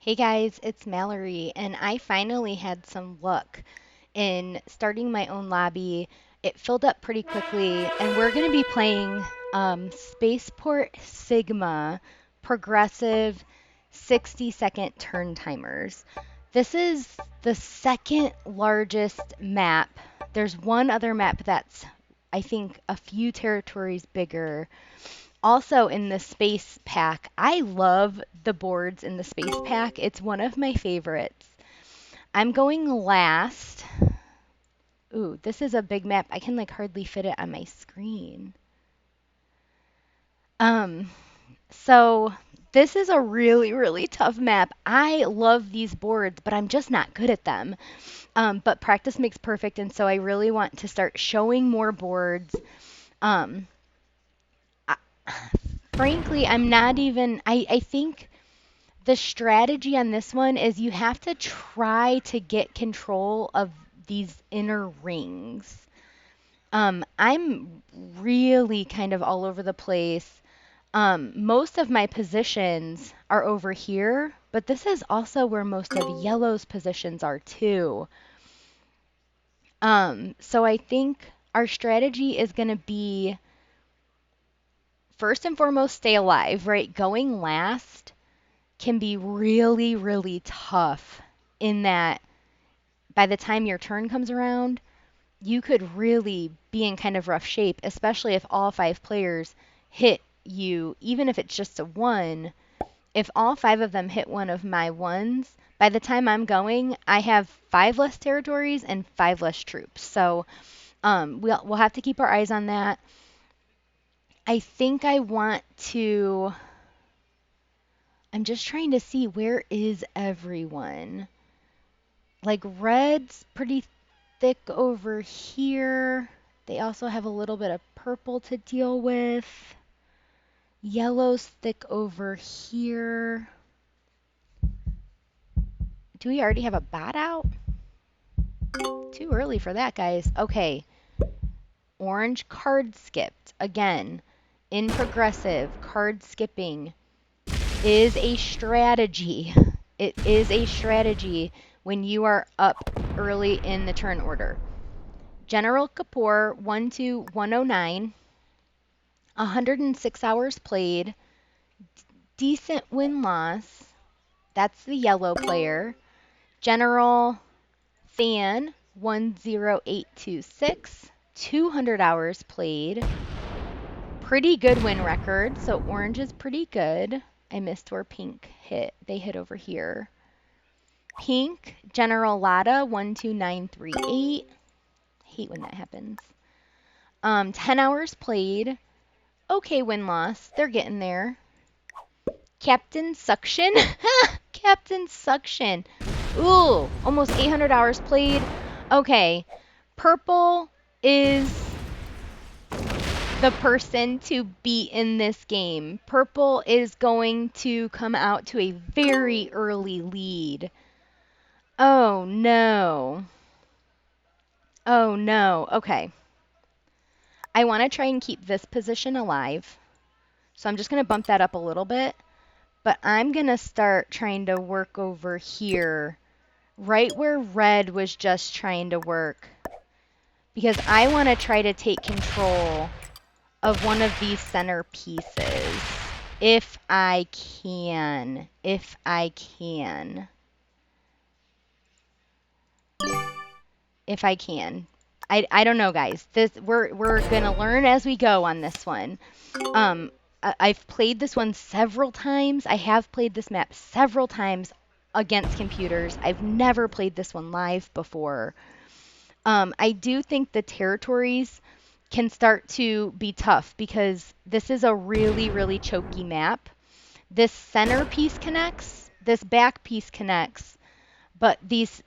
Hey guys, it's Mallory, and I finally had some luck in starting my own lobby. It filled up pretty quickly, and we're going to be playing Spaceport Sigma progressive 60-second turn timers. This is the second largest map. There's one other map that's, I think, a few territories bigger. Also in the space pack, I love the boards in the space pack. It's one of my favorites. I'm going last. Ooh, this is a big map. I can like hardly fit it on my screen. Um, so this is a really, really tough map. I love these boards, but I'm just not good at them. But practice makes perfect, and so I really want to start showing more boards. Um, I, frankly, I'm not even, I think the strategy on this one is you have to try to get control of these inner rings. I'm really kind of all over the place. Most of my positions are over here, but this is also where most of yellow's positions are too. So I think our strategy is going to be first and foremost, stay alive, right? Going last can be really, really tough in that by the time your turn comes around, you could really be in kind of rough shape, especially if all five players hit you, even if it's just a one. If all five of them hit one of my ones, by the time I'm going, I have five less territories and five less troops. So we'll have to keep our eyes on that. I think I want to. I'm just trying to see where is everyone. Like red's pretty thick over here. They also have a little bit of purple to deal with. Yellow's thick over here. Do we already have a bot out? Too early for that, guys. Okay. Orange card skipped. Again, in progressive, card skipping is a strategy. It is a strategy when you are up early in the turn order. General Kapoor, 12109, 106 hours played, decent win-loss. That's the yellow player. General Fan, 10826, 200 hours played. Pretty good win record, so orange is pretty good. I missed where pink hit. They hit over here. Pink, General Lada, 12938. Hate when that happens. 10 hours played. Okay win-loss. They're getting there. Captain Suction. Captain Suction. Ooh, almost 800 hours played. Okay. Purple is the person to beat in this game. Purple is going to come out to a very early lead. Oh no. Oh no. Okay. I want to try and keep this position alive. So I'm just going to bump that up a little bit. But I'm going to start trying to work over here, right where red was just trying to work. Because I want to try to take control of one of these center pieces. If I can. If I can. If I can. I don't know, guys. We're gonna learn as we go on this one. I've played this one several times. I have played this map several times against computers. I've never played this one live before. I do think the territories can start to be tough because this is a really, really choky map. This center piece connects, this back piece connects, but these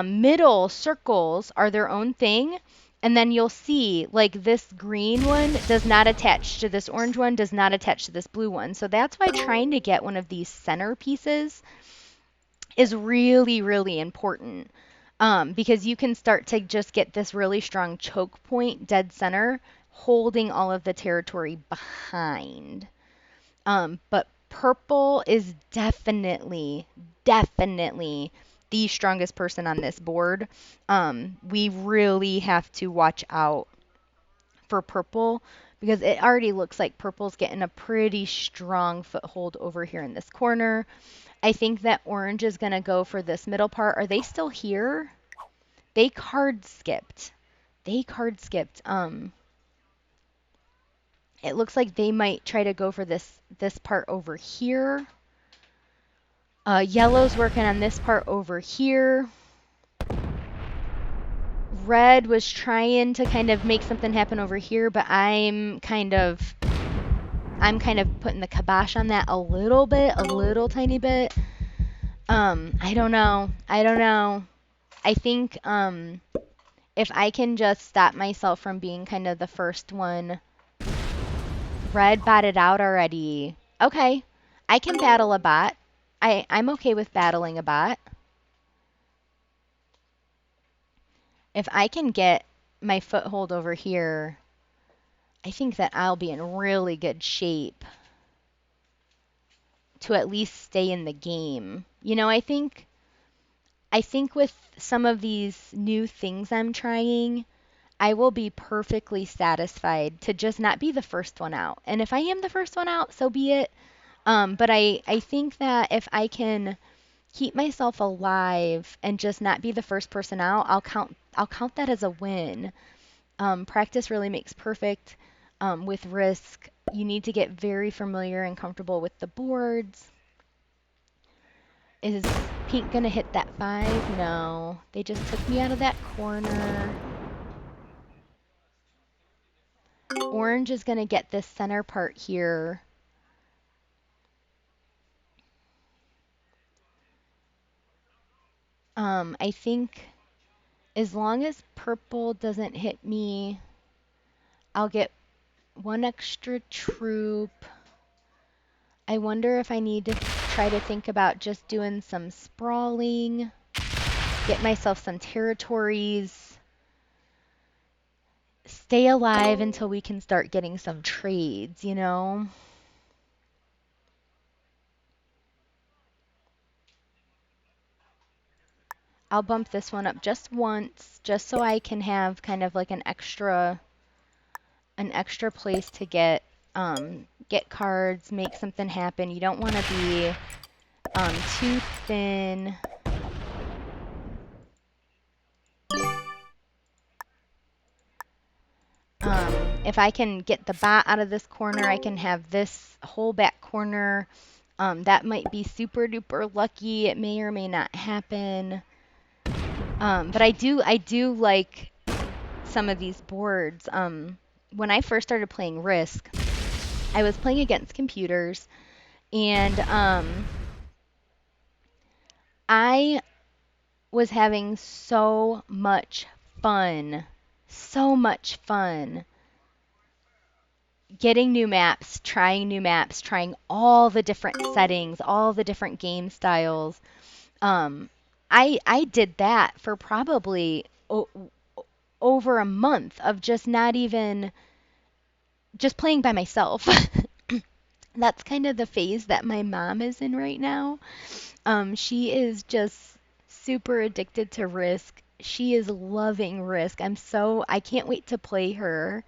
middle circles are their own thing. And then you'll see like this green one does not attach to this orange one, does not attach to this blue one. So that's why trying to get one of these center pieces is really, really important. Because you can start to just get this really strong choke point dead center holding all of the territory behind. But Purple is definitely, definitely the strongest person on this board. We really have to watch out for purple because it already looks like purple's getting a pretty strong foothold over here in this corner. I think that orange is going to go for this middle part. Are they still here? They card skipped. They card skipped. It looks like they might try to go for this part over here. Yellow's working on this part over here. Red was trying to kind of make something happen over here, but I'm kind of putting the kibosh on that a little bit, a little tiny bit. I don't know. I think if I can just stop myself from being kind of the first one. Red botted out already. Okay. I can battle a bot. I'm okay with battling a bot. If I can get my foothold over here, I think that I'll be in really good shape to at least stay in the game. You know, I think with some of these new things I'm trying, I will be perfectly satisfied to just not be the first one out. And if I am the first one out, so be it. But I think that if I can keep myself alive and just not be the first person out, I'll count that as a win. Practice really makes perfect. With Risk, you need to get very familiar and comfortable with the boards. Is pink gonna hit that 5? No. They just took me out of that corner. Orange is gonna get this center part here. I think as long as purple doesn't hit me, I'll get one extra troop. I wonder if I need to try to think about just doing some sprawling, get myself some territories, stay alive until we can start getting some trades, you know? I'll bump this one up just once, just so I can have kind of like an extra place to get cards, make something happen. You don't want to be too thin. If I can get the bot out of this corner, I can have this whole back corner. That might be super duper lucky. It may or may not happen. But I do like some of these boards. When I first started playing Risk, I was playing against computers, and I was having so much fun getting new maps, trying all the different settings, all the different game styles. I did that for probably over a month of just not even just playing by myself. That's kind of the phase that my mom is in right now. She is just super addicted to Risk. She is loving Risk. I can't wait to play her.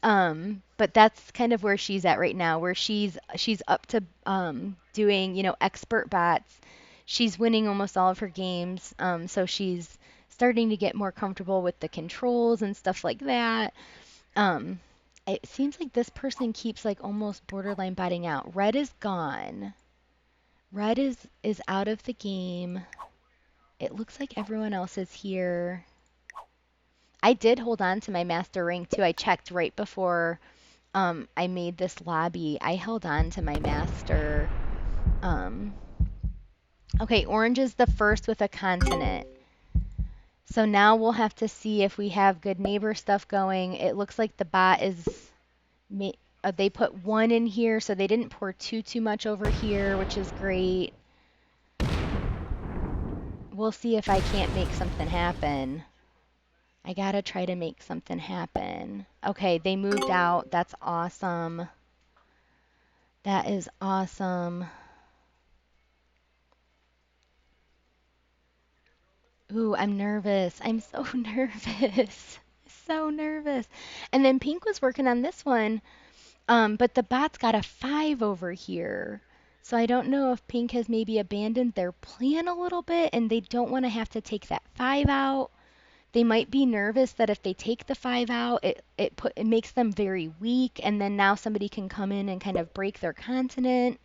But that's kind of where she's at right now, where she's up to doing, expert bots. She's winning almost all of her games. So she's starting to get more comfortable with the controls and stuff like that. Um, it seems like this person keeps like almost borderline botting out. Red is gone. Red is out of the game. It looks like everyone else is here. I did hold on to my master rank too. I checked right before I made this lobby. I held on to my master. Okay, orange is the first with a continent. So now we'll have to see if we have good neighbor stuff going. It looks like the bot is... they put 1 in here, so they didn't pour too much over here, which is great. We'll see if I can't make something happen. I gotta try to make something happen. Okay, they moved out. That's awesome. That is awesome. Ooh, I'm nervous. I'm so nervous. So nervous. And then Pink was working on this one, but the bot's got a 5 over here. So I don't know if Pink has maybe abandoned their plan a little bit and they don't want to have to take that 5 out. They might be nervous that if they take the 5 out, it makes them very weak, and then now somebody can come in and kind of break their continent.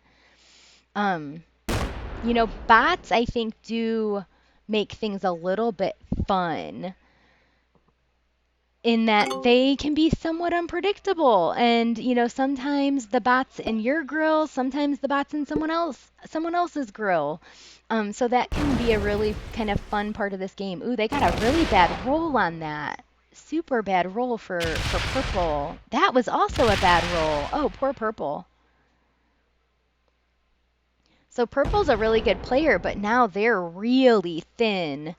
Um, bots I think do make things a little bit fun in that they can be somewhat unpredictable. And, sometimes the bots in your grill, sometimes the bots in someone else's grill. So that can be a really kind of fun part of this game. Ooh, they got a really bad roll on that. Super bad roll for purple. That was also a bad roll. Oh, poor purple. So purple's a really good player, but now they're really thin.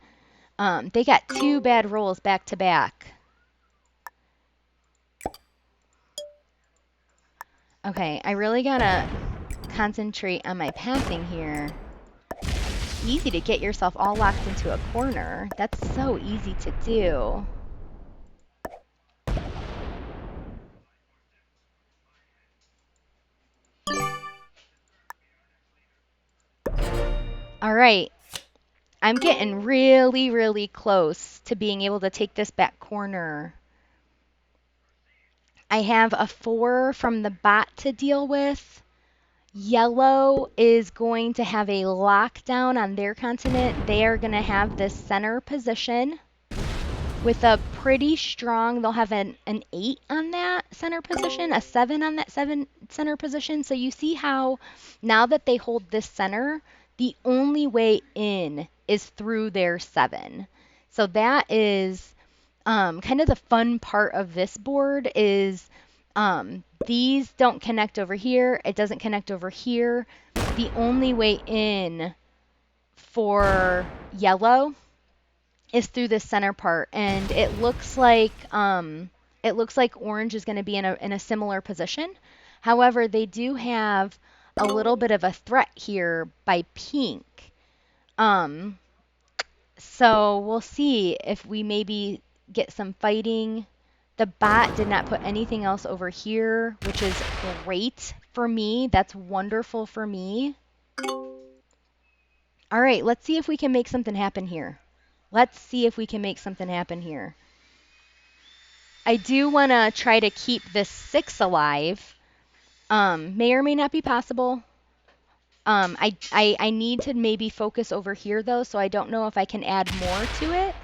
They got 2 bad rolls back to back. Okay, I really gotta concentrate on my passing here. Easy to get yourself all locked into a corner. That's so easy to do. All right, I'm getting really, really close to being able to take this back corner. I have a 4 from the bot to deal with. Yellow is going to have a lockdown on their continent. They are going to have the center position with a pretty strong, they'll have an 8 on that center position, a 7 on that center position. So you see how now that they hold this center, the only way in is through their 7. So that is kind of the fun part of this board is these don't connect over here. It doesn't connect over here. The only way in for yellow is through the center part, and it looks like orange is going to be in a similar position. However, they do have a little bit of a threat here by pink. So we'll see if we maybe get some fighting. The bot did not put anything else over here, which is great for me. That's wonderful for me. All right, let's see if we can make something happen here. Let's see if we can make something happen here. I do want to try to keep this 6 alive. May or may not be possible. I need to maybe focus over here, though, so I don't know if I can add more to it.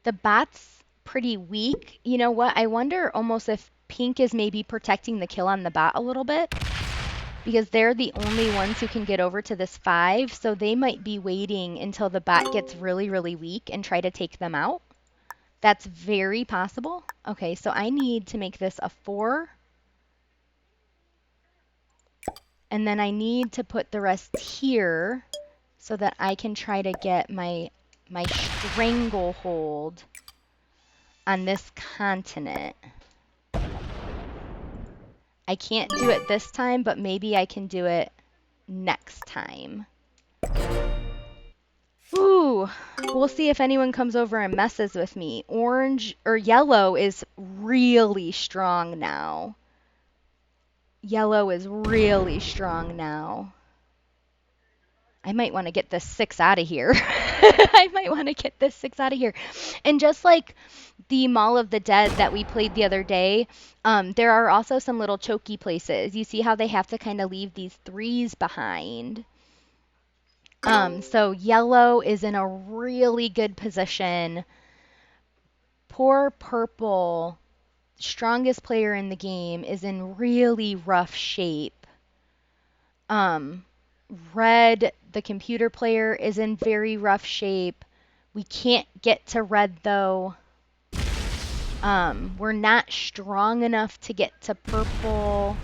The bot's pretty weak. You know what? I wonder almost if pink is maybe protecting the kill on the bot a little bit, because they're the only ones who can get over to this 5, so they might be waiting until the bot gets really, really weak and try to take them out. That's very possible. Okay, so I need to make this a 4. And then I need to put the rest here so that I can try to get my stranglehold on this continent. I can't do it this time, but maybe I can do it next time. Ooh, we'll see if anyone comes over and messes with me. Orange or yellow is really strong now. Yellow is really strong now. I might want to get this 6 out of here. I might want to get this 6 out of here. And just like the Mall of the Dead that we played the other day, there are also some little choky places. You see how they have to kind of leave these 3s behind. So yellow is in a really good position. Poor purple, strongest player in the game, is in really rough shape. Red, the computer player, is in very rough shape. We can't get to red though. We're not strong enough to get to purple.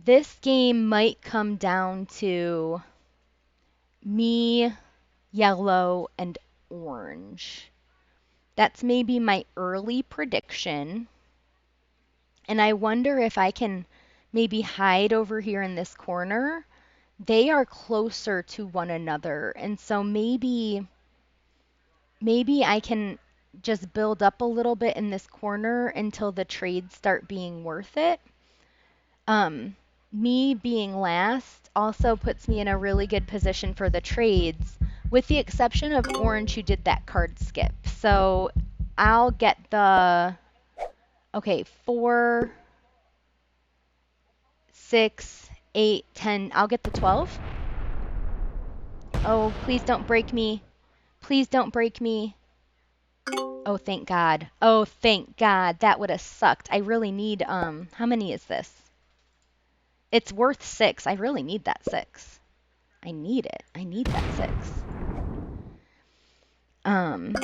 This game might come down to me, yellow, and orange. That's maybe my early prediction. And I wonder if I can maybe hide over here in this corner. They are closer to one another. And so maybe I can just build up a little bit in this corner until the trades start being worth it. Me being last also puts me in a really good position for the trades, with the exception of orange who did that card skip. So I'll get the, okay, 4, 6, 8, 10. I'll get the 12. Oh, please don't break me. Please don't break me. Oh, thank God. Oh, thank God. That would have sucked. I really need, how many is this? It's worth 6. I really need that 6. I need it. I need that 6.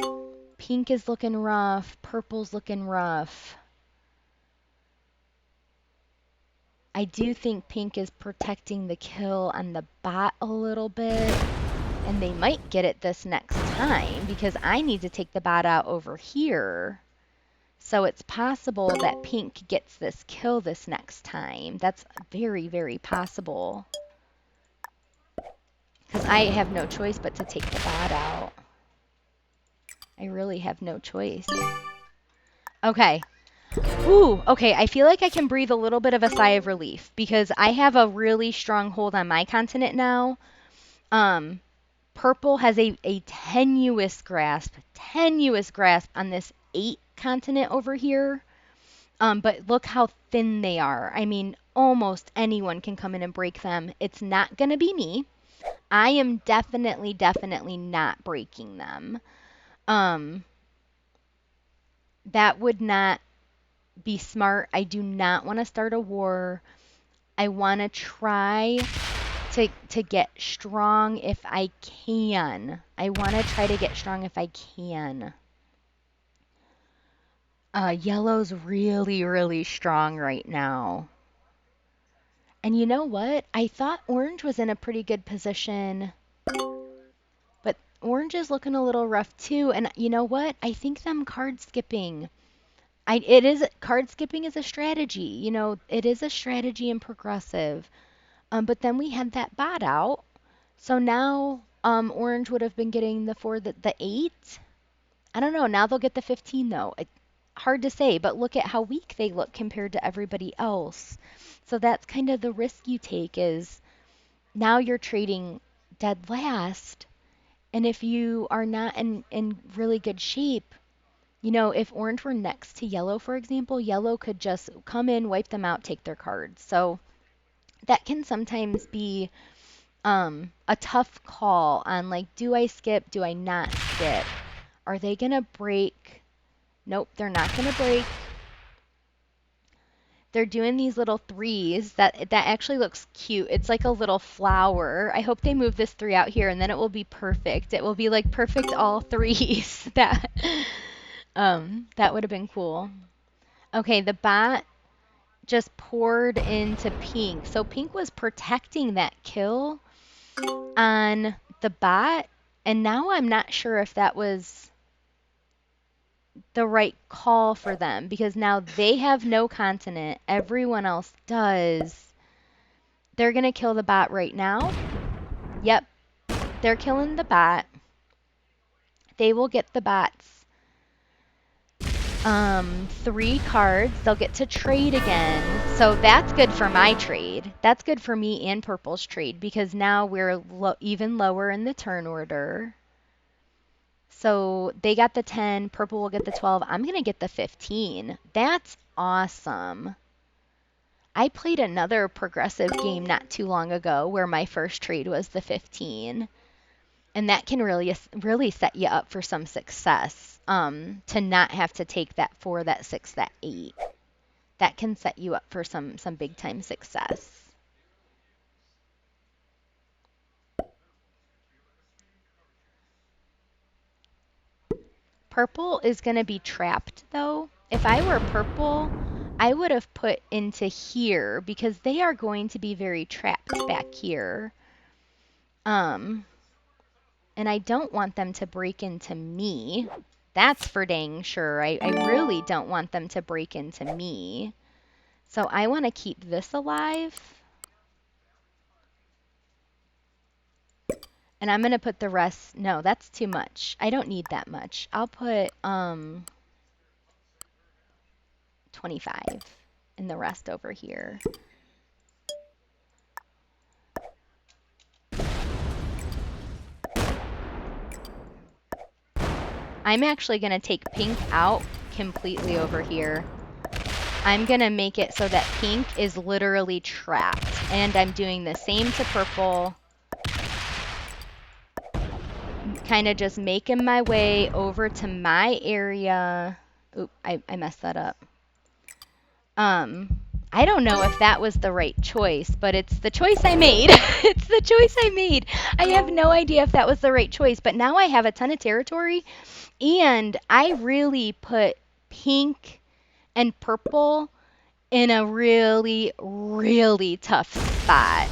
Pink is looking rough. Purple's looking rough. I do think pink is protecting the kill on the bot a little bit. And they might get it this next time because I need to take the bot out over here. So it's possible that pink gets this kill this next time. That's very, very possible. Because I have no choice but to take the bot out. I really have no choice. Okay. Ooh, okay. I feel like I can breathe a little bit of a sigh of relief because I have a really strong hold on my continent now. Purple has a tenuous grasp on this 8 continent over here. But look how thin they are. I mean, almost anyone can come in and break them. It's not going to be me. I am definitely not breaking them. That would not be smart. I do not want to start a war. I want to try to get strong if I can. I want to try to get strong if I can. Yellow's really, really strong right now. And you know what? I thought orange was in a pretty good position. But orange is looking a little rough too. And you know what? I think them card skipping. Card skipping is a strategy. You know, it is a strategy in progressive. But then we had that bot out. So now orange would have been getting the 8. I don't know. Now they'll get the 15 though. Hard to say, but look at how weak they look compared to everybody else. So that's kind of the risk you take is now you're trading dead last. And if you are not in really good shape, you know, if orange were next to yellow, for example, yellow could just come in, wipe them out, take their cards. So that can sometimes be a tough call on like, do I skip? Do I not skip? Are they going to break? Nope, they're not going to break. They're doing these little 3s that actually looks cute. It's like a little flower. I hope they move this 3 out here and then it will be perfect. It will be like perfect all 3s. That would have been cool. Okay, the bot just poured into pink. So pink was protecting that kill on the bot, and now I'm not sure if that was the right call for them because now they have no continent. Everyone else does. They're going to kill the bot right now. Yep, they're killing the bot. They will get the bot's 3 cards. They'll get to trade again. So that's good for my trade. That's good for me and Purple's trade because now we're even lower in the turn order. So they got the 10. Purple will get the 12. I'm going to get the 15. That's awesome. I played another progressive game not too long ago where my first trade was the 15. And that can really set you up for some success. To not have to take that 4, that 6, that 8. That can set you up for some big time success. Purple is going to be trapped though. If I were purple, I would have put into here because they are going to be very trapped back here. And I don't want them to break into me. That's for dang sure. I really don't want them to break into me. So I want to keep this alive. And I'm going to put the rest. No, that's too much. I don't need that much. I'll put 25 and the rest over here. I'm actually going to take pink out completely over here. I'm going to make it so that pink is literally trapped. And I'm doing the same to purple. Kind of just making my way over to my area. Oop, I messed that up. I don't know if that was the right choice, but it's the choice I made. It's the choice I made. I have no idea if that was the right choice, but now I have a ton of territory, and I really put pink and purple in a really, really tough spot.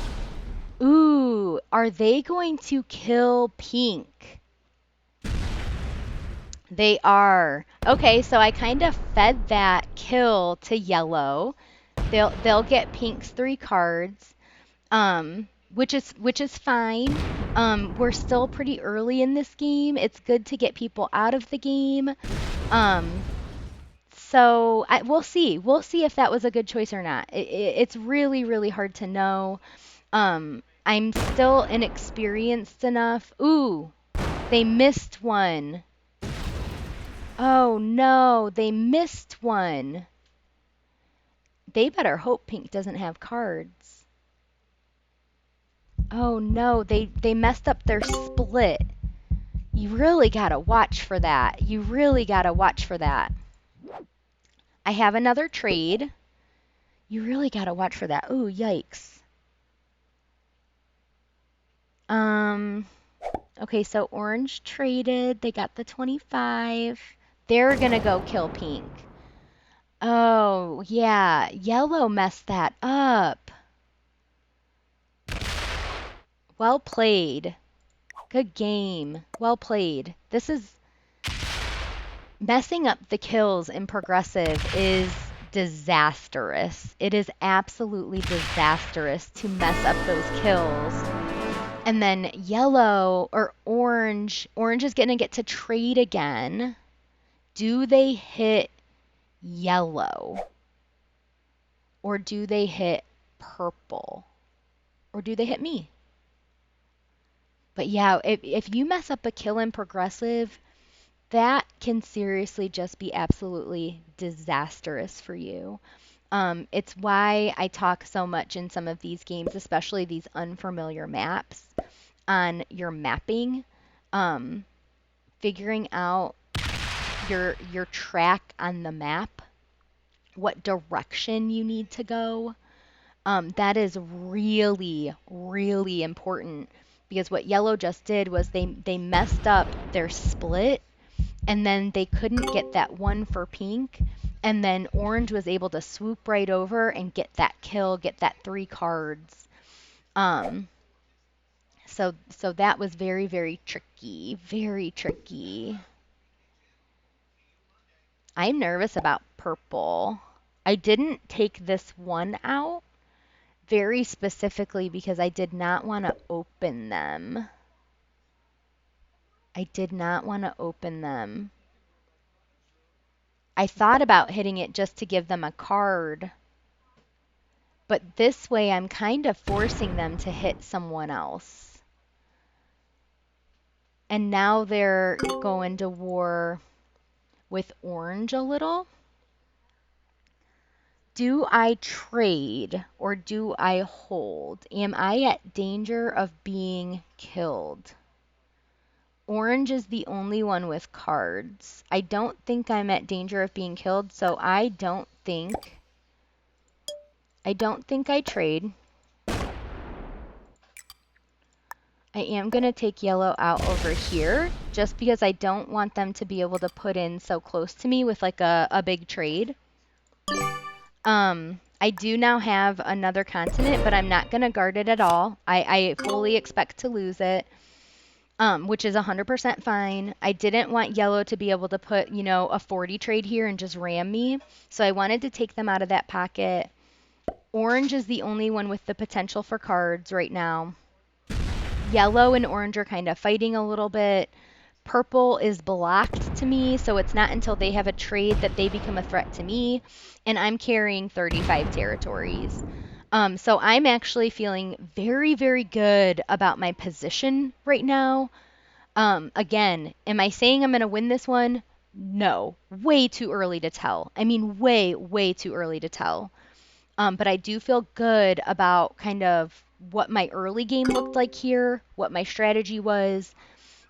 Ooh, are they going to kill pink? They are. Okay, so I kind of fed that kill to yellow. They'll get pink's 3 cards, which is fine. We're still pretty early in this game. It's good to get people out of the game. So we'll see. We'll see if that was a good choice or not. It's really, really hard to know. I'm still inexperienced enough. Ooh, they missed one. Oh no, they missed one. They better hope pink doesn't have cards. Oh no, they messed up their split. You really gotta watch for that. You really gotta watch for that. I have another trade. You really gotta watch for that. Ooh, yikes. Okay, so orange traded. They got the 25. They're gonna go kill pink. Oh, yeah. Yellow messed that up. Well played. Good game. Well played. This is messing up the kills in progressive is disastrous. It is absolutely disastrous to mess up those kills. And then yellow or orange. Orange is going to get to trade again. Do they hit yellow? Or do they hit purple? Or do they hit me? But yeah, if you mess up a kill in progressive, that can seriously just be absolutely disastrous for you. It's why I talk so much in some of these games, especially these unfamiliar maps, on your mapping, figuring out your track on the map, what direction you need to go. That is really, really important because what yellow just did was they messed up their split and then they couldn't get that one for pink. And then orange was able to swoop right over and get that kill, get that 3 cards. So that was very, very tricky. Very tricky. I'm nervous about purple. I didn't take this one out very specifically because I did not want to open them. I did not want to open them. I thought about hitting it just to give them a card. But this way I'm kind of forcing them to hit someone else. And now they're going to war with orange a little. Do I trade or do I hold? Am I at danger of being killed? Orange is the only one with cards. I don't think I'm at danger of being killed, so I don't think I trade. I am going to take yellow out over here just because I don't want them to be able to put in so close to me with like a big trade. I do now have another continent, but I'm not going to guard it at all. I fully expect to lose it. which is 100% fine. I didn't want yellow to be able to put, you know, a 40 trade here and just ram me. So I wanted to take them out of that pocket. Orange is the only one with the potential for cards right now. Yellow and orange are kind of fighting a little bit. Purple is blocked to me, so it's not until they have a trade that they become a threat to me, and I'm carrying 35 territories. So I'm actually feeling very, very good about my position right now. Again, am I saying I'm going to win this one? No, way too early to tell. I mean, way, way too early to tell. But I do feel good about kind of what my early game looked like here, what my strategy was.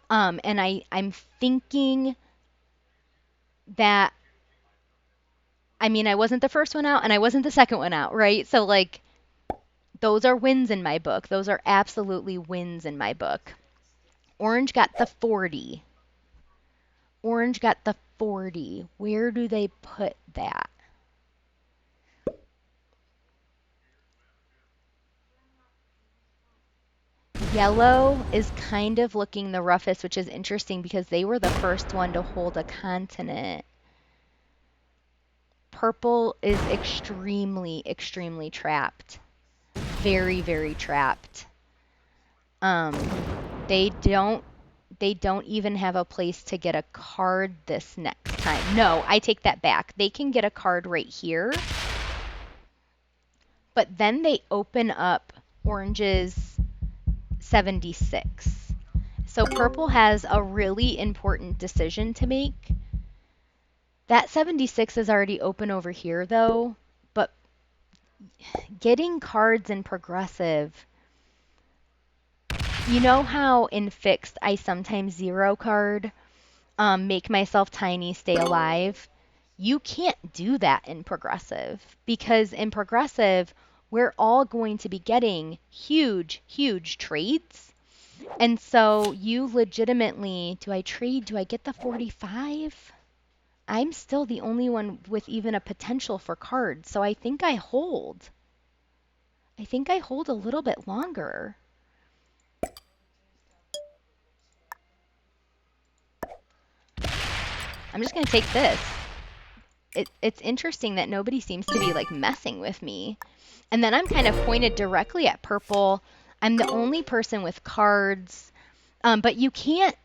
And I'm thinking that, I mean, I wasn't the first one out and I wasn't the second one out, right? So, like, those are wins in my book. Those are absolutely wins in my book. Orange got the 40. Orange got the 40. Where do they put that? Yellow is kind of looking the roughest, which is interesting because they were the first one to hold a continent. Purple is extremely, extremely trapped. Very, very trapped. Um, they don't even have a place to get a card this next time. No, I take that back. They can get a card right here. But then they open up orange's 76. So purple has a really important decision to make. That 76 is already open over here though, but getting cards in progressive, you know how in fixed I sometimes zero card, make myself tiny, stay alive? You can't do that in progressive because in progressive, we're all going to be getting huge, huge trades. And so you legitimately, do I trade? Do I get the 45? I'm still the only one with even a potential for cards, so I think I hold. I think I hold a little bit longer. I'm just going to take this. It's interesting that nobody seems to be like messing with me. And then I'm kind of pointed directly at purple. I'm the only person with cards. But you can't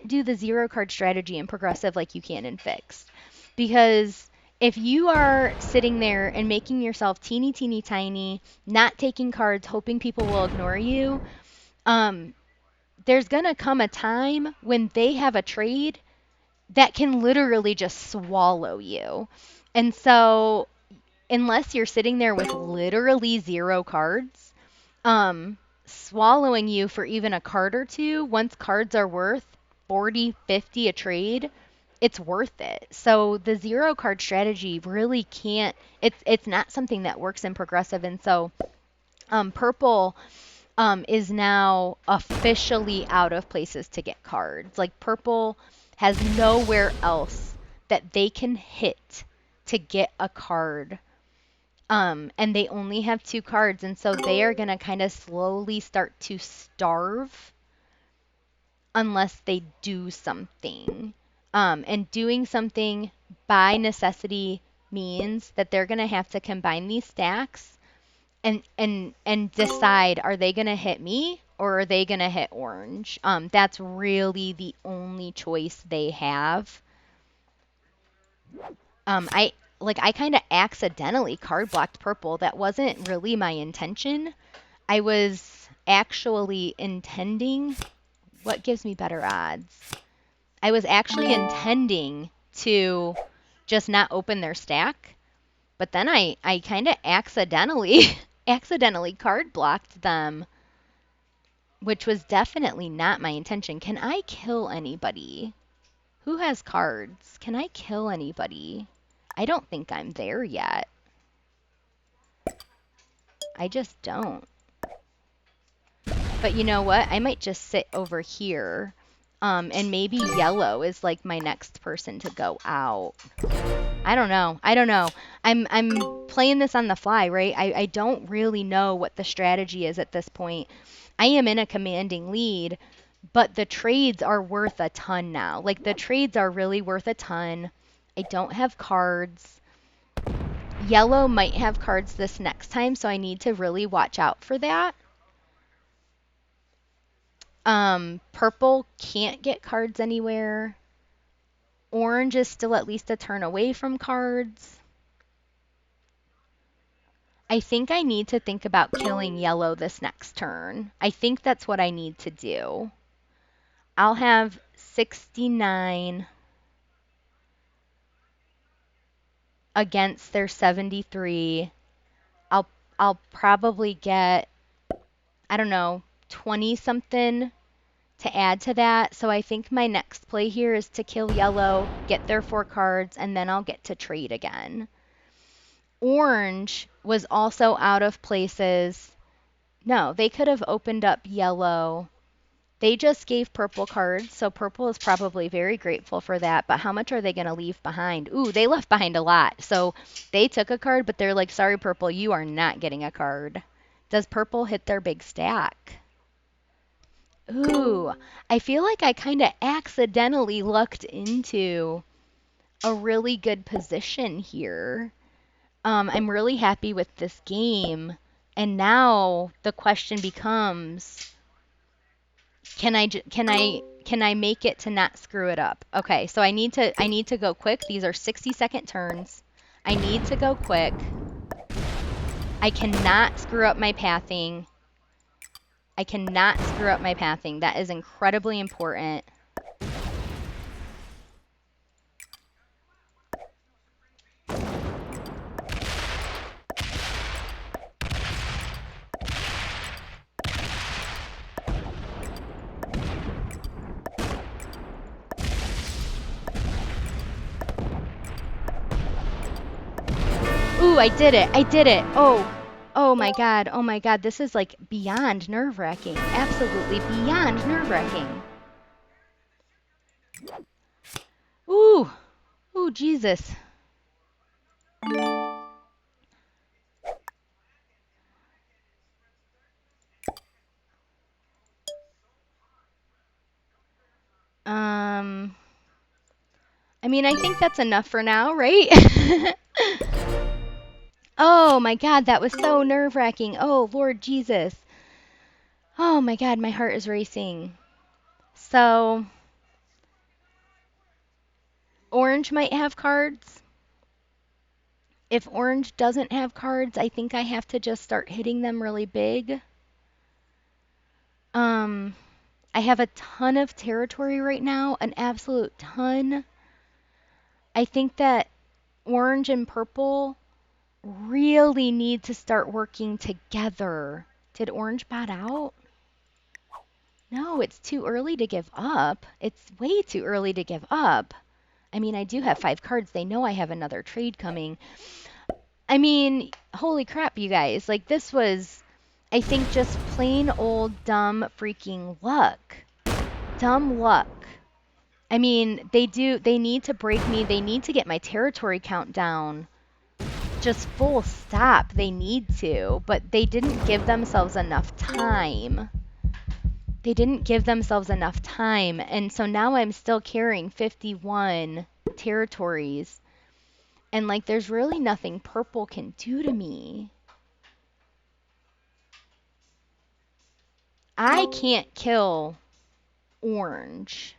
do the zero card strategy in progressive like you can in fixed. Because if you are sitting there and making yourself teeny, teeny, tiny, not taking cards, hoping people will ignore you, there's going to come a time when they have a trade that can literally just swallow you. And so, unless you're sitting there with literally zero cards, swallowing you for even a card or two, once cards are worth 40, 50 a trade, it's worth it. So the zero card strategy really can't, it's not something that works in progressive. And so purple is now officially out of places to get cards. Like purple has nowhere else that they can hit to get a card. And they only have 2 cards, and so they are going to kind of slowly start to starve unless they do something. And doing something by necessity means that they're going to have to combine these stacks and decide, are they going to hit me or are they going to hit orange? That's really the only choice they have. I kind of accidentally card blocked purple. That wasn't really my intention. I was actually intending, what gives me better odds? I was actually intending to just not open their stack, but then I kind of accidentally card blocked them, which was definitely not my intention. Can I kill anybody? Who has cards? Can I kill anybody? I don't think I'm there yet. I just don't. But you know what? I might just sit over here. And maybe yellow is like my next person to go out. I don't know. I don't know. I'm playing this on the fly, right? I don't really know what the strategy is at this point. I am in a commanding lead, But the trades are worth a ton now. Like the trades are really worth a ton. I don't have cards. Yellow might have cards this next time, so I need to really watch out for that. Purple can't get cards anywhere. Orange is still at least a turn away from cards. I think I need to think about killing yellow this next turn. I think that's what I need to do. I'll have 69 against their 73. I'll probably get, I don't know, 20 something to add to that. So I think my next play here is to kill yellow, get their 4 cards, and then I'll get to trade again. Orange was also out of places. No, they could have opened up yellow. They just gave purple cards, so purple is probably very grateful for that. But how much are they going to leave behind? Ooh, they left behind a lot. So they took a card, but they're like, sorry, purple, you are not getting a card. Does purple hit their big stack? Ooh, I feel like I kind of accidentally lucked into a really good position here. I'm really happy with this game. And now the question becomes, can I make it to not screw it up? Okay, so I need to go quick. These are 60-second turns. I need to go quick. I cannot screw up my pathing. I cannot screw up my pathing. That is incredibly important. Ooh, I did it. I did it. Oh my God. Oh my God. This is like beyond nerve-wracking. Absolutely beyond nerve-wracking. Ooh. Ooh, Jesus. I mean, I think that's enough for now, right? Oh my God, that was so nerve-wracking. Oh, Lord Jesus. Oh my God, my heart is racing. So, orange might have cards. If orange doesn't have cards, I think I have to just start hitting them really big. I have a ton of territory right now, an absolute ton. I think that orange and purple really need to start working together. Did orange bot out? No, it's too early to give up. It's way too early to give up. I mean, I do have 5 cards. They know I have another trade coming. I mean, holy crap, you guys. Like, this was, I think, just plain old dumb freaking luck. Dumb luck. I mean, they need to break me. They need to get my territory count down. Just full stop. They need to, but they didn't give themselves enough time. They didn't give themselves enough time, and so now I'm still carrying 51 territories, and like there's really nothing purple can do to me. I can't kill orange.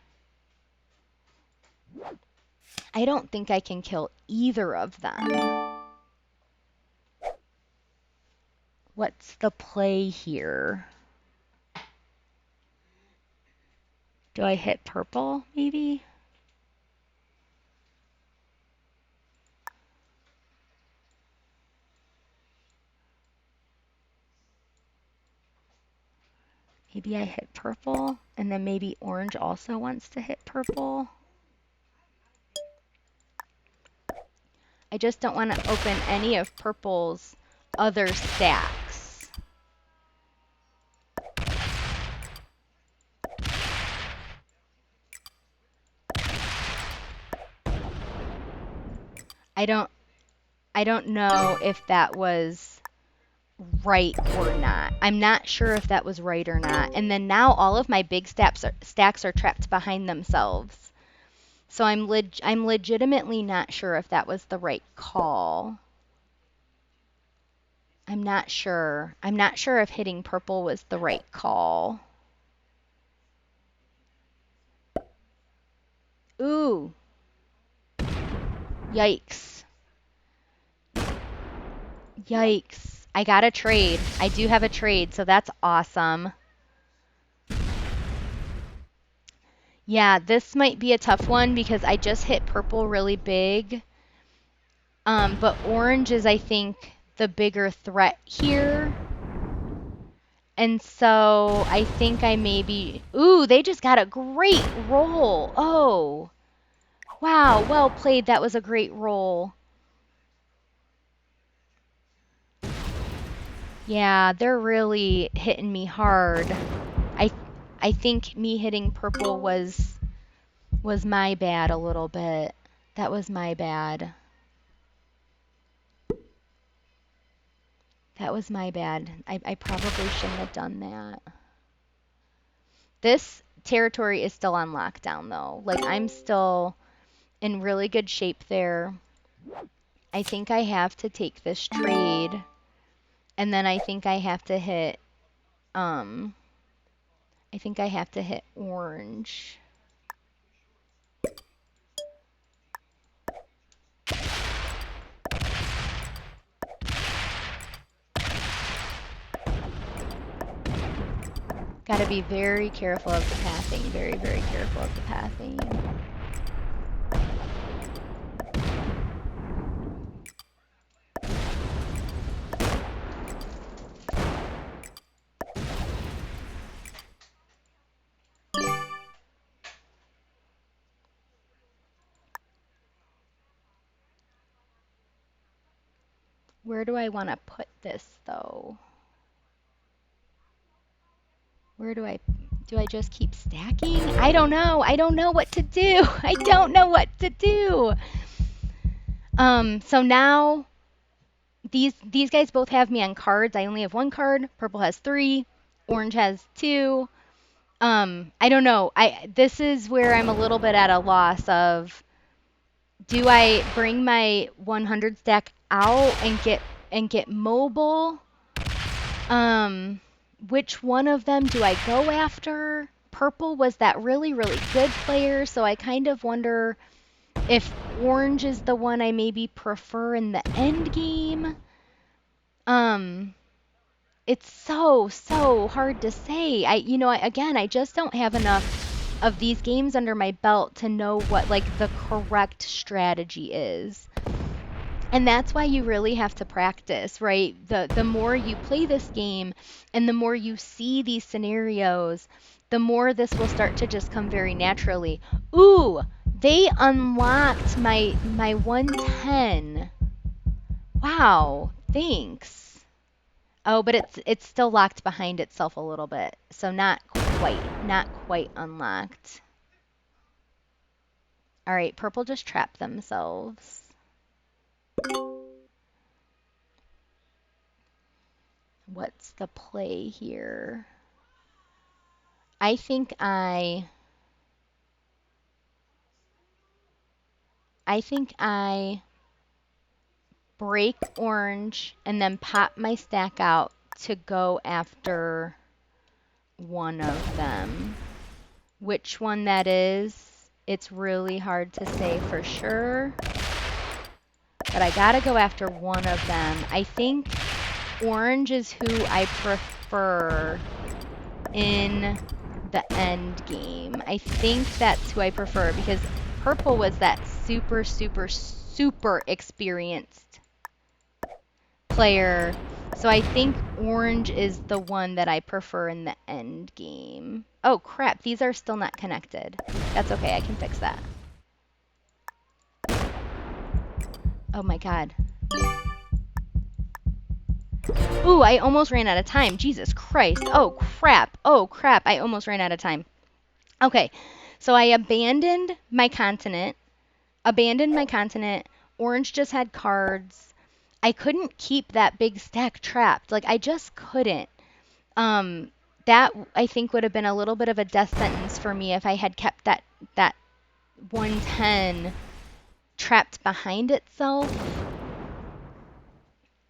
I don't think I can kill either of them. What's the play here? Do I hit purple, maybe? Maybe I hit purple, and then maybe orange also wants to hit purple. I just don't want to open any of purple's other stacks. I don't know if that was right or not. I'm not sure if that was right or not. And then now all of my big stacks are trapped behind themselves. So I'm legitimately not sure if that was the right call. I'm not sure. I'm not sure if hitting purple was the right call. Ooh. Yikes. Yikes. I got a trade. I do have a trade, so that's awesome. Yeah, this might be a tough one because I just hit purple really big. But orange is, I think, the bigger threat here. And so I think I maybe... Ooh, they just got a great roll. Oh, wow. Well played. That was a great roll. Yeah, they're really hitting me hard. I I think me hitting purple was my bad a little bit. That was my bad. That was my bad. I probably shouldn't have done that. This territory is still on lockdown though. Like I'm still in really good shape there. I think I have to take this trade and then I think I have to hit I think I have to hit orange. Got to be very careful of the pathing. Very, very careful of the pathing. Where do I want to put this though? Where do I just keep stacking? I don't know. I don't know what to do. I don't know what to do. So now these guys both have me on cards. I only have one card. Purple has 3. Orange has 2. I don't know. This is where I'm a little bit at a loss of, do I bring my 100 stack out and get mobile? Which one of them do I go after? Purple was that really, really good player, so I kind of wonder if orange is the one I maybe prefer in the end game. It's so hard to say. Again, I just don't have enough of these games under my belt to know what like the correct strategy is. And that's why you really have to practice, right? The more you play this game and the more you see these scenarios, the more this will start to just come very naturally. Ooh, they unlocked my 110. Wow, thanks. Oh, but it's still locked behind itself a little bit. So not quite unlocked. All right, purple just trapped themselves. What's the play here? I think I break orange and then pop my stack out to go after one of them. Which one that is, it's really hard to say for sure. But I gotta go after one of them. I think orange is who I prefer in the end game. I think that's who I prefer because purple was that super experienced player. So I think orange is the one that I prefer in the end game. Oh crap, these are still not connected. That's okay, I can fix that. Oh my god. Ooh, I almost ran out of time. Jesus Christ. Oh crap. Oh crap, I almost ran out of time. Okay, so I abandoned my continent. Orange just had cards. I couldn't keep that big stack trapped. Like I just couldn't. Um, that I think would have been a little bit of a death sentence for me if I had kept that 110 trapped behind itself.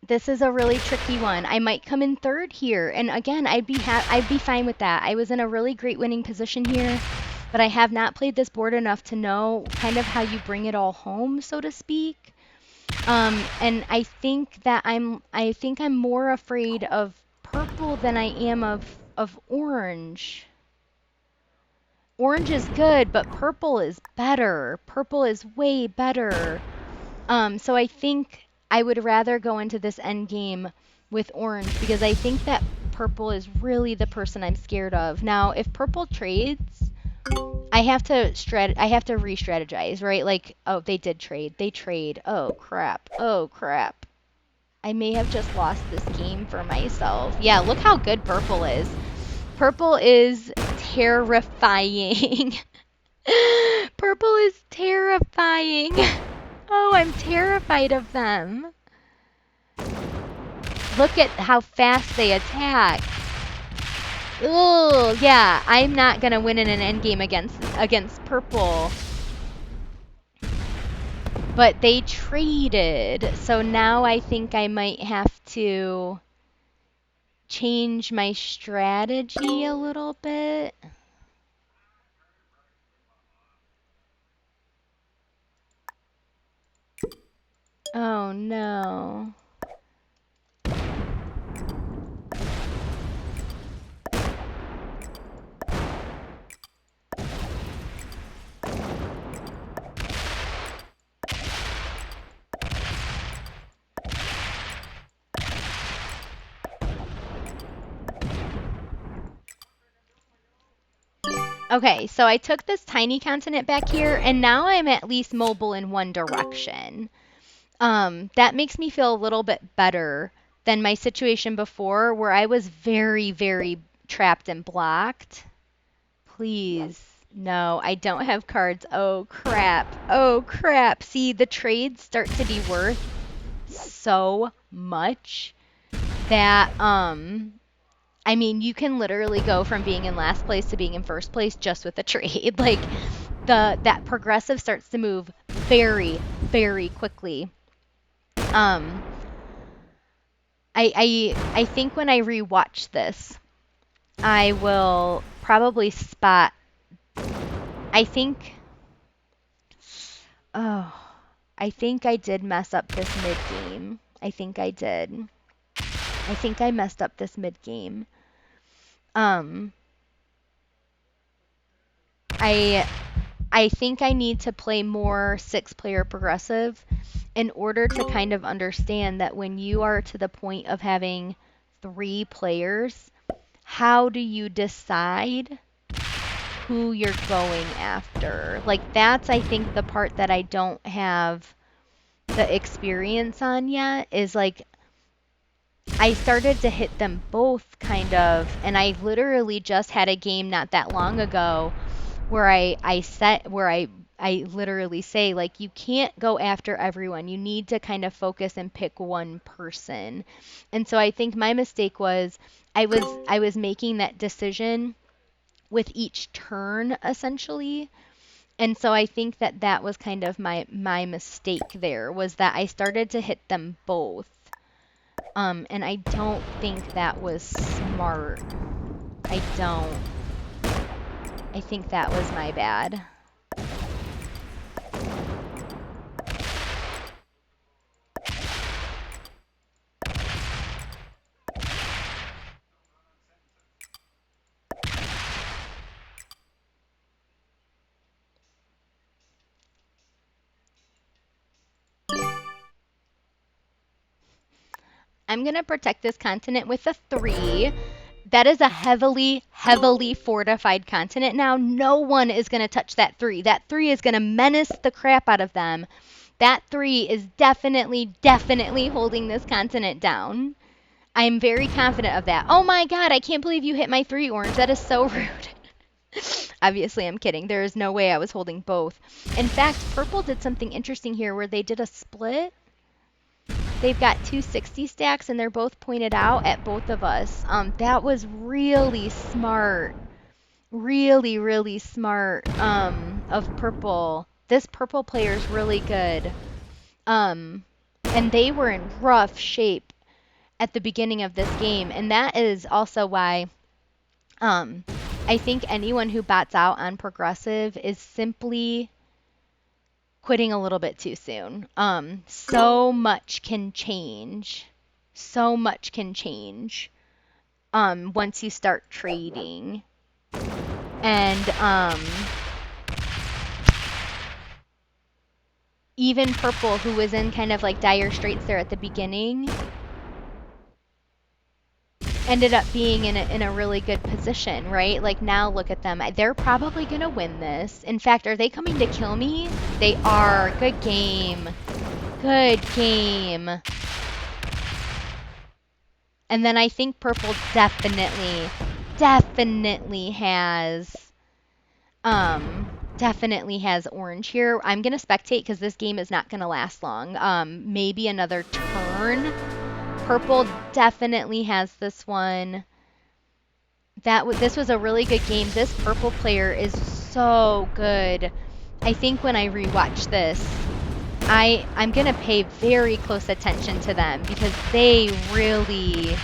This is a really tricky one. I might come in third here, and again, I'd be fine with that. I was in a really great winning position here, but I have not played this board enough to know kind of how you bring it all home, so to speak. And I think I'm more afraid of purple than I am of orange. Orange is good, but purple is better. Purple is way better. So I think I would rather go into this end game with orange because I think that purple is really the person I'm scared of. Now, if purple trades, I have to re-strategize, right? Like, oh, they did trade. They trade. Oh, crap. Oh, crap. I may have just lost this game for myself. Yeah, look how good purple is. Purple is terrifying. Purple is terrifying. Oh, I'm terrified of them. Look at how fast they attack. Ugh, yeah, I'm not gonna win in an endgame against purple. But they traded, so now I think I might have to change my strategy a little bit. Oh no. Okay, so I took this tiny continent back here, and now I'm at least mobile in one direction. That makes me feel a little bit better than my situation before where I was very, very trapped and blocked. Please. No, I don't have cards. Oh, crap. Oh, crap. See, the trades start to be worth so much that, I mean, you can literally go from being in last place to being in first place just with a trade. Like, that progressive starts to move very, very quickly. I think when I rewatch this, I will probably spot. I think. Oh, I think I did mess up this mid game. I think I did. I think I messed up this mid game. I think I need to play more 6-player progressive in order to kind of understand that when you are to the point of having 3 players, how do you decide who you're going after? Like that's I think the part that I don't have the experience on yet is like I started to hit them both kind of, and I literally just had a game not that long ago where I literally say like you can't go after everyone. You need to kind of focus and pick one person. And so I think my mistake was I was making that decision with each turn essentially. And so I think that that was kind of my mistake there was that I started to hit them both. And I don't think that was smart. I don't. I think that was my bad. I'm going to protect this continent with a 3. That is a heavily, heavily fortified continent now. No one is going to touch that 3. That 3 is going to menace the crap out of them. That 3 is definitely, definitely holding this continent down. I'm very confident of that. Oh my god, I can't believe you hit my 3, Orange. That is so rude. Obviously, I'm kidding. There is no way I was holding both. In fact, Purple did something interesting here where they did a split. they've got 260 stacks and they're both pointed out at both of us. That was really smart. Really, really smart of purple. This purple player is really good. And they were in rough shape at the beginning of this game, and that is also why I think anyone who bats out on progressive is simply quitting a little bit too soon. So much can change. So much can change once you start trading. And even purple, who was in kind of like dire straits there at the beginning, ended up being in a really good position, right? Like now look at them. They're probably going to win this. In fact, are they coming to kill me? They are. Good game. Good game. And then I think purple definitely has orange here. I'm going to spectate because this game is not going to last long. Maybe another turn. Purple definitely has this one. This was a really good game. This purple player is so good. I think when I rewatch this, I'm going to pay very close attention to them because they really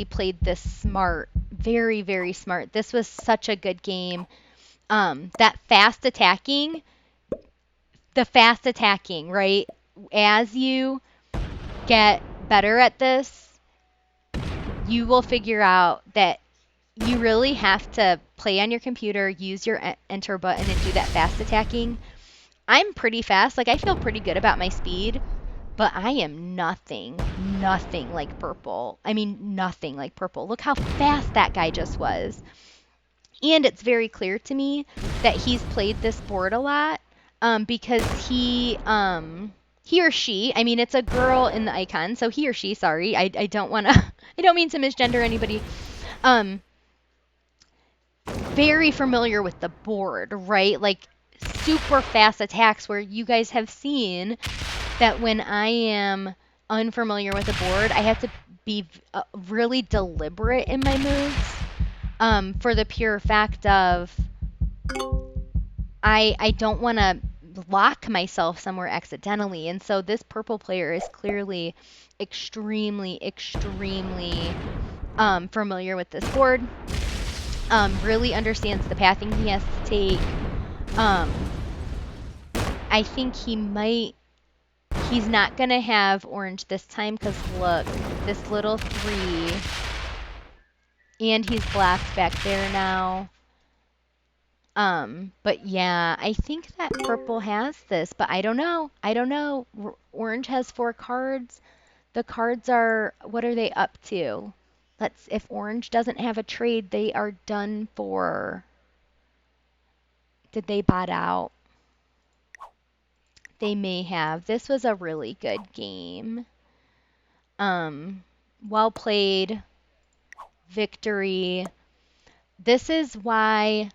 played this smart. Very, very smart. This was such a good game. The fast attacking, right? As you get better at this, you will figure out that you really have to play on your computer, use your enter button, and do that fast attacking. I'm pretty fast. Like, I feel pretty good about my speed, but I am nothing like purple. I mean, nothing like purple. Look how fast that guy just was. And it's very clear to me that he's played this board a lot because he or she, I mean, it's a girl in the icon, so he or she, sorry, I don't want to, I don't mean to misgender anybody. Very familiar with the board, right? Like super fast attacks where you guys have seen that when I am unfamiliar with the board, I have to be really deliberate in my moves for the pure fact of I don't want to lock myself somewhere accidentally. And so this purple player is clearly extremely familiar with this board. Really understands the pathing he has to take. I think he's not going to have orange this time because look, this little 3, and he's blocked back there now. But yeah, I think that purple has this, but I don't know. Orange has 4 cards. The cards are, what are they up to? If orange doesn't have a trade, they are done for. Did they bot out? They may have. This was a really good game. Well played. Victory. This is why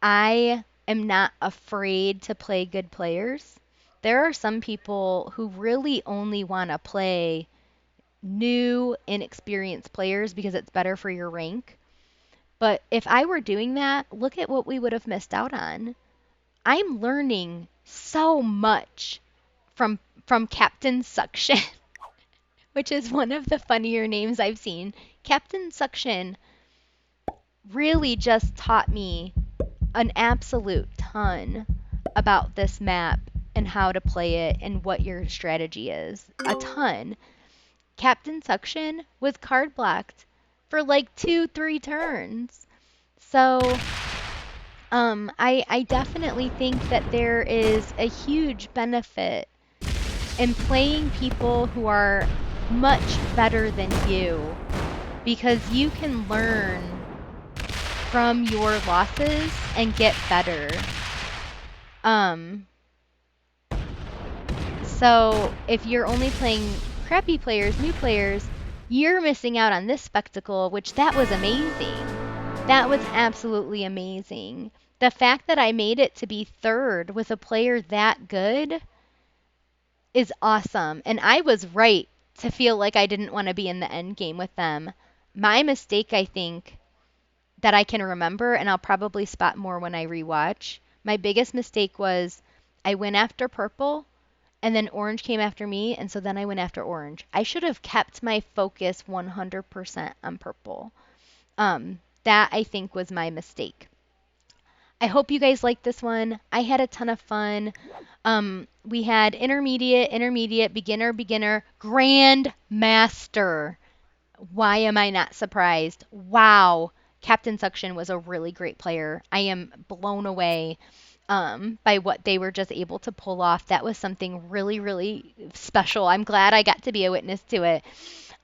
I am not afraid to play good players. There are some people who really only want to play new, inexperienced players because it's better for your rank. But if I were doing that, look at what we would have missed out on. I'm learning so much from Captain Suction, which is one of the funnier names I've seen. Captain Suction really just taught me an absolute ton about this map and how to play it and what your strategy is. A ton. Captain Suction was card blocked for like 2-3 turns. So I definitely think that there is a huge benefit in playing people who are much better than you because you can learn from your losses and get better. So if you're only playing crappy players, new players, you're missing out on this spectacle, which that was amazing. That was absolutely amazing. the fact that I made it to be third with a player that good is awesome. And I was right to feel like I didn't want to be in the end game with them. My mistake, I think, that I can remember, and I'll probably spot more when I rewatch. My biggest mistake was I went after purple and then orange came after me, and so then I went after orange. I should have kept my focus 100% on purple. That I think was my mistake. I hope you guys liked this one. I had a ton of fun. We had intermediate, intermediate, beginner, beginner, grand master. Why am I not surprised? Wow. Captain Suction was a really great player. I am blown away by what they were just able to pull off. That was something really, really special. I'm glad I got to be a witness to it.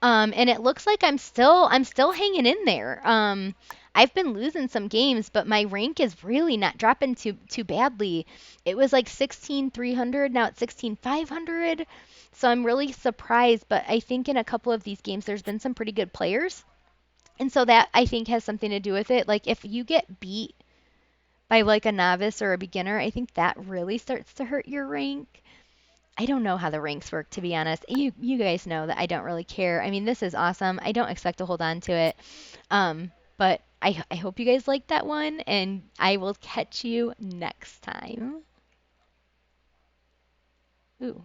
And it looks like I'm still hanging in there. I've been losing some games, but my rank is really not dropping too badly. It was like 16,300, now it's 16,500. So I'm really surprised, but I think in a couple of these games there's been some pretty good players. And so that I think has something to do with it. Like if you get beat by like a novice or a beginner, I think that really starts to hurt your rank. I don't know how the ranks work, to be honest. You guys know that I don't really care. I mean, this is awesome. I don't expect to hold on to it. But I hope you guys liked that one, and I will catch you next time. Ooh.